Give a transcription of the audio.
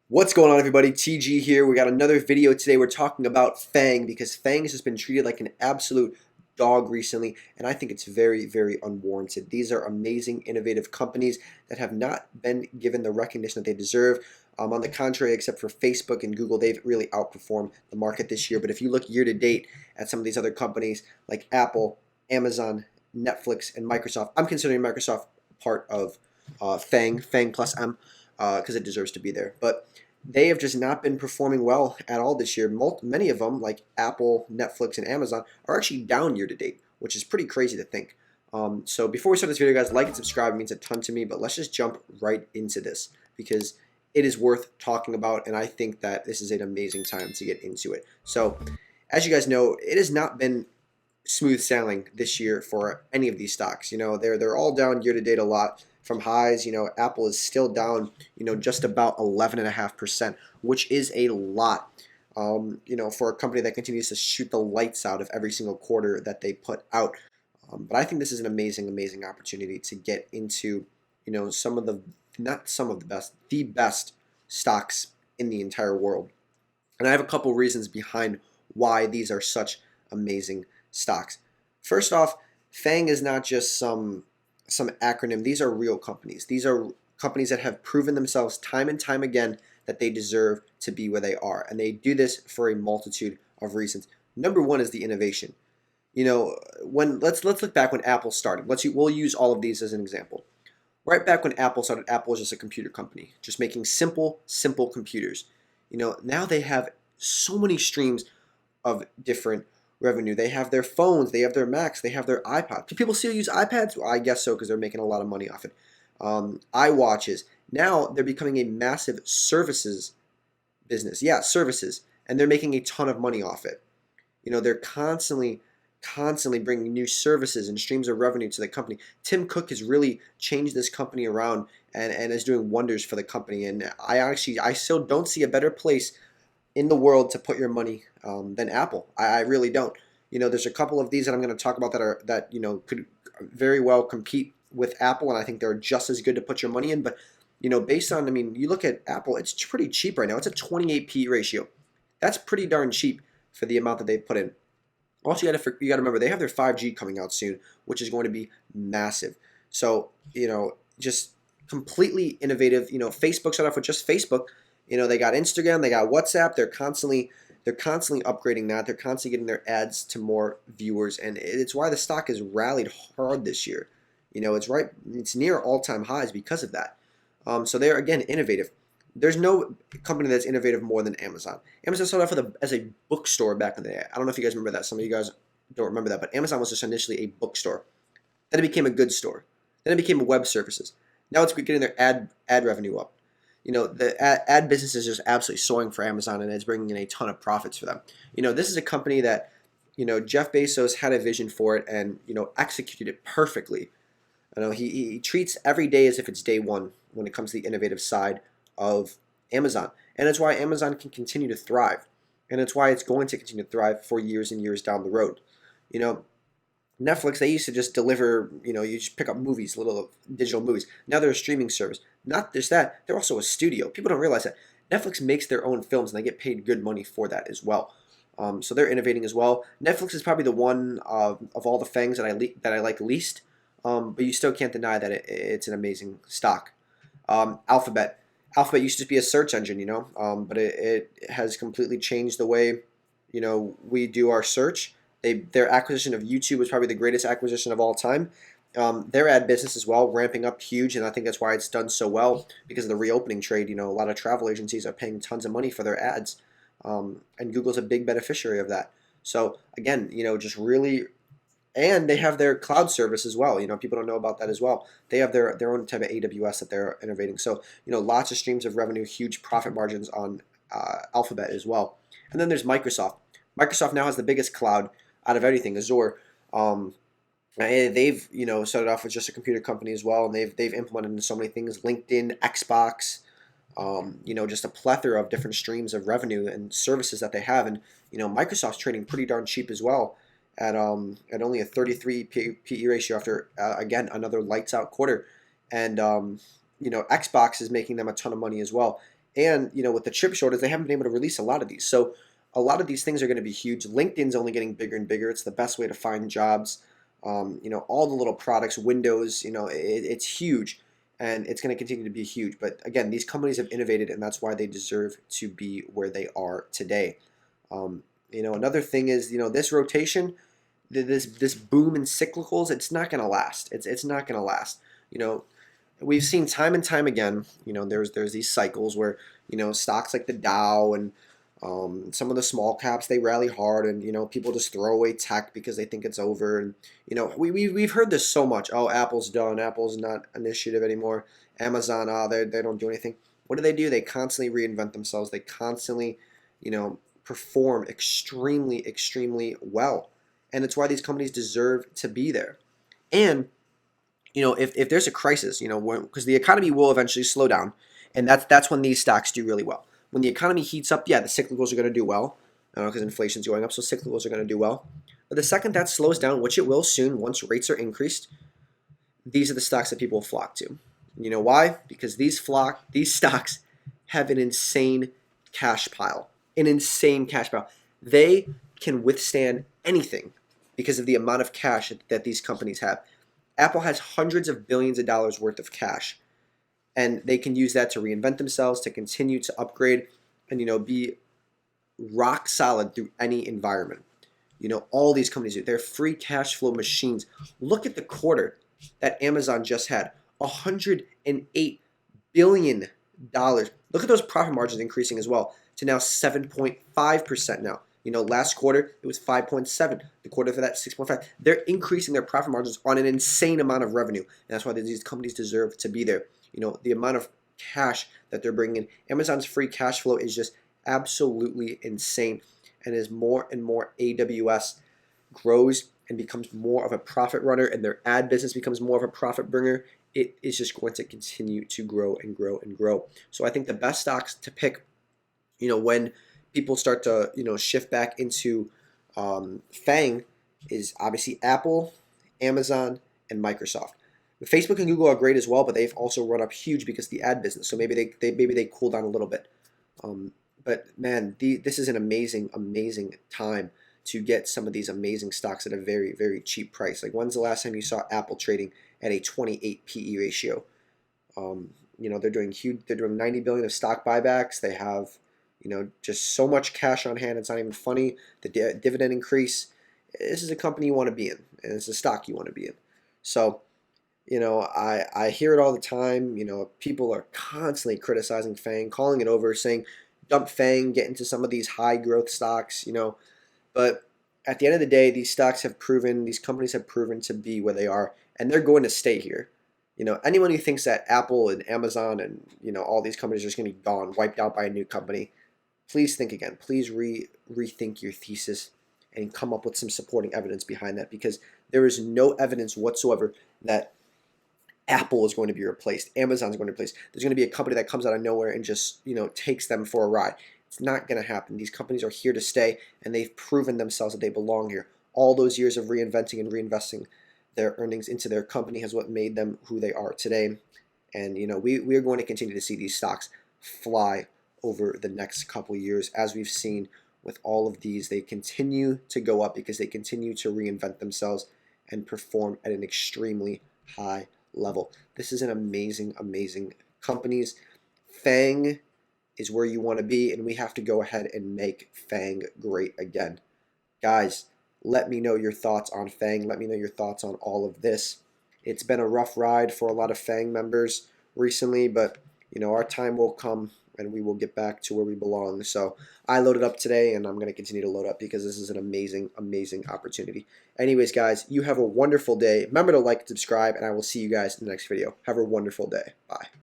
What's going on, everybody? TG here. We got another video today. We're talking about FAANG because FAANG has just been treated like an absolute dog recently, and I think it's very, very unwarranted. These are amazing, innovative companies that have not been given the recognition that they deserve. On the contrary, except for Facebook and Google, they've really outperformed the market this year. But if you look year to date at some of these other companies like Apple, Amazon, Netflix, and Microsoft, I'm considering Microsoft part of FAANG+M, because it deserves to be there. But they have just not been performing well at all this year. Many of them, like Apple, Netflix, and Amazon, are actually down year to date, which is pretty crazy to think. So before we start this video, guys, like and subscribe. It means a ton to me. But let's just jump right into this because it is worth talking about, and I think that this is an amazing time to get into it. So, as you guys know, it has not been smooth sailing this year for any of these stocks. They're all down year to date a lot from highs. Apple is still down, just about 11.5%, which is a lot. For a company that continues to shoot the lights out of every single quarter that they put out. But I think this is an amazing, amazing opportunity to get into, some of the, not some of the best, the best stocks in the entire world. And I have a couple reasons behind why these are such amazing stocks. First off, FANG is not just some acronym. These are real companies. These are companies that have proven themselves time and time again that they deserve to be where they are, and they do this for a multitude of reasons. Number one is the innovation. When let's look back when Apple started. We'll use all of these as an example. Right back when Apple started, Apple was just a computer company, just making simple computers. Now they have so many streams of different revenue. They have their phones, they have their Macs, they have their iPods. Do people still use iPads? Well, I guess so because they're making a lot of money off it. iWatches. Now they're becoming a massive services business. Yeah, services. And they're making a ton of money off it. They're constantly bringing new services and streams of revenue to the company. Tim Cook has really changed this company around and is doing wonders for the company. And I still don't see a better place in the world to put your money than Apple. I really don't. There's a couple of these that I'm going to talk about that could very well compete with Apple, and I think they're just as good to put your money in. But based on, you look at Apple, it's pretty cheap right now. It's a 28 P ratio. That's pretty darn cheap for the amount that they've put in. Also, you got to remember they have their 5G coming out soon, which is going to be massive. So just completely innovative. Facebook started off with just Facebook. They got Instagram, they got WhatsApp. They're constantly upgrading that. They're constantly getting their ads to more viewers, and it's why the stock has rallied hard this year. It's near all-time highs because of that. So they're again innovative. There's no company that's innovative more than Amazon. Amazon started off as a bookstore back in the day. I don't know if you guys remember that. Some of you guys don't remember that, but Amazon was just initially a bookstore. Then it became a goods store. Then it became web services. Now it's getting their ad revenue up. The ad business is just absolutely soaring for Amazon, and it's bringing in a ton of profits for them. This is a company that, Jeff Bezos had a vision for it and, executed it perfectly. He treats every day as if it's day one when it comes to the innovative side of Amazon. And it's why Amazon can continue to thrive. And it's why it's going to continue to thrive for years and years down the road. Netflix, they used to just deliver, you just pick up movies, little digital movies. Now they're a streaming service. Not just that, they're also a studio. People don't realize that. Netflix makes their own films and they get paid good money for that as well. So they're innovating as well. Netflix is probably the one of all the FANGs that I like least, but you still can't deny that it's an amazing stock. Alphabet. Alphabet used to be a search engine, but it has completely changed the way, we do our search. Their acquisition of YouTube was probably the greatest acquisition of all time. Their ad business as well, ramping up huge, and I think that's why it's done so well because of the reopening trade. A lot of travel agencies are paying tons of money for their ads, and Google's a big beneficiary of that. So again, just really, and they have their cloud service as well. People don't know about that as well. They have their own type of AWS that they're innovating. So lots of streams of revenue, huge profit margins on Alphabet as well. And then there's Microsoft. Microsoft now has the biggest cloud out of everything, Azure. They've started off as just a computer company as well, and they've implemented in so many things: LinkedIn, Xbox, just a plethora of different streams of revenue and services that they have. And Microsoft's trading pretty darn cheap as well at only a 33 PE ratio after again another lights out quarter. And Xbox is making them a ton of money as well. And with the chip shortage, they haven't been able to release a lot of these. So a lot of these things are going to be huge. LinkedIn's only getting bigger and bigger. It's the best way to find jobs. All the little products, Windows, it's huge, and it's going to continue to be huge. But again, these companies have innovated, and that's why they deserve to be where they are today. Another thing is, this rotation, this boom in cyclicals, it's not going to last. It's not going to last. We've seen time and time again, there's these cycles where, stocks like the Dow and some of the small caps, they rally hard, and people just throw away tech because they think it's over. And we've heard this so much. Oh, Apple's done. Apple's not an initiative anymore. Amazon, they don't do anything. What do? They constantly reinvent themselves. They constantly, perform extremely, extremely well. And it's why these companies deserve to be there. And if there's a crisis, because the economy will eventually slow down, and that's when these stocks do really well. When the economy heats up, yeah, the cyclicals are going to do well, because inflation's going up, so cyclicals are going to do well. But the second that slows down, which it will soon, once rates are increased, these are the stocks that people flock to. You know why? Because these stocks have an insane cash pile. They can withstand anything because of the amount of cash that these companies have. Apple has hundreds of billions of dollars worth of cash, and they can use that to reinvent themselves, to continue to upgrade, and be rock solid through any environment. All these companies, they're free cash flow machines. Look at the quarter that Amazon just had, $108 billion. Look at those profit margins increasing as well to now 7.5% now. Last quarter it was 5.7. The quarter for that 6.5. They're increasing their profit margins on an insane amount of revenue, and that's why these companies deserve to be there. The amount of cash that they're bringing in. Amazon's free cash flow is just absolutely insane, and as more and more AWS grows and becomes more of a profit runner, and their ad business becomes more of a profit bringer, it is just going to continue to grow and grow and grow. So I think the best stocks to pick, when people start to shift back into FAANG, is obviously Apple, Amazon, and Microsoft. Facebook and Google are great as well, but they've also run up huge because of the ad business. So maybe they cool down a little bit. But man, this is an amazing time to get some of these amazing stocks at a very, very cheap price. Like, when's the last time you saw Apple trading at a 28 PE ratio? They're doing huge. They're doing 90 billion of stock buybacks. They have just so much cash on hand. It's not even funny. The dividend increase. This is a company you want to be in, and it's a stock you want to be in. So, I hear it all the time. People are constantly criticizing FAANG, calling it over, saying dump FAANG, get into some of these high growth stocks. But at the end of the day, these companies have proven to be where they are, and they're going to stay here. Anyone who thinks that Apple and Amazon and all these companies are just going to be gone, wiped out by a new company, please think again. Please rethink your thesis and come up with some supporting evidence behind that, because there is no evidence whatsoever that Apple is going to be replaced, Amazon is going to be replaced. There's going to be a company that comes out of nowhere and just takes them for a ride. It's not going to happen. These companies are here to stay, and they've proven themselves that they belong here. All those years of reinventing and reinvesting their earnings into their company has what made them who they are today. And we are going to continue to see these stocks fly over the next couple years, as we've seen with all of these. They continue to go up because they continue to reinvent themselves and perform at an extremely high level. This is an amazing companies. FAANG is where you want to be, and we have to go ahead and make FAANG great again. Guys, let me know your thoughts on FAANG. Let me know your thoughts on all of this. It's been a rough ride for a lot of FAANG members recently, but our time will come and we will get back to where we belong. So I loaded up today, and I'm going to continue to load up because this is an amazing opportunity. Anyways, guys, you have a wonderful day. Remember to like and subscribe, and I will see you guys in the next video. Have a wonderful day. Bye.